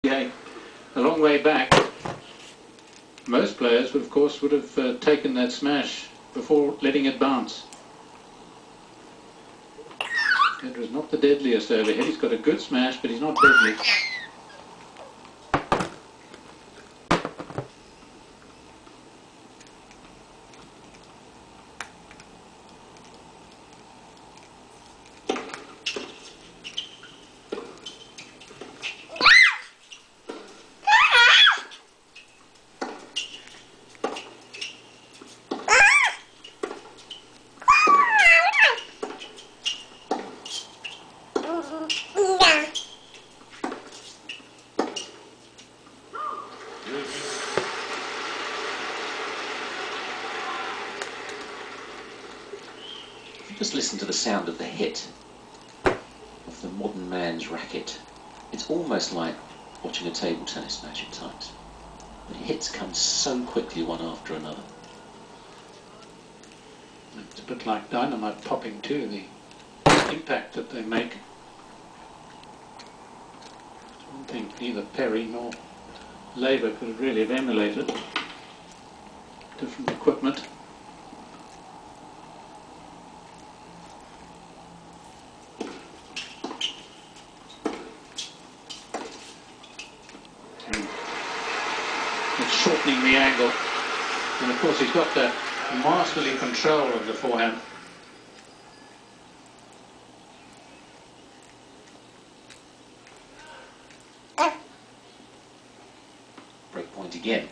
a long way back. Most players, of course, would have taken that smash before letting it bounce. It was not the deadliest overhead. He's got a good smash, but he's not deadly. Just listen to the sound of the hit of the modern man's racket. It's almost like watching a table tennis match at times. The hits come so quickly one after another. It's a bit like dynamite popping too, the impact that they make. I don't think neither Perry nor Labour could really have emulated different equipment. It's shortening the angle, and of course he's got that masterly control of the forehand. Break point again.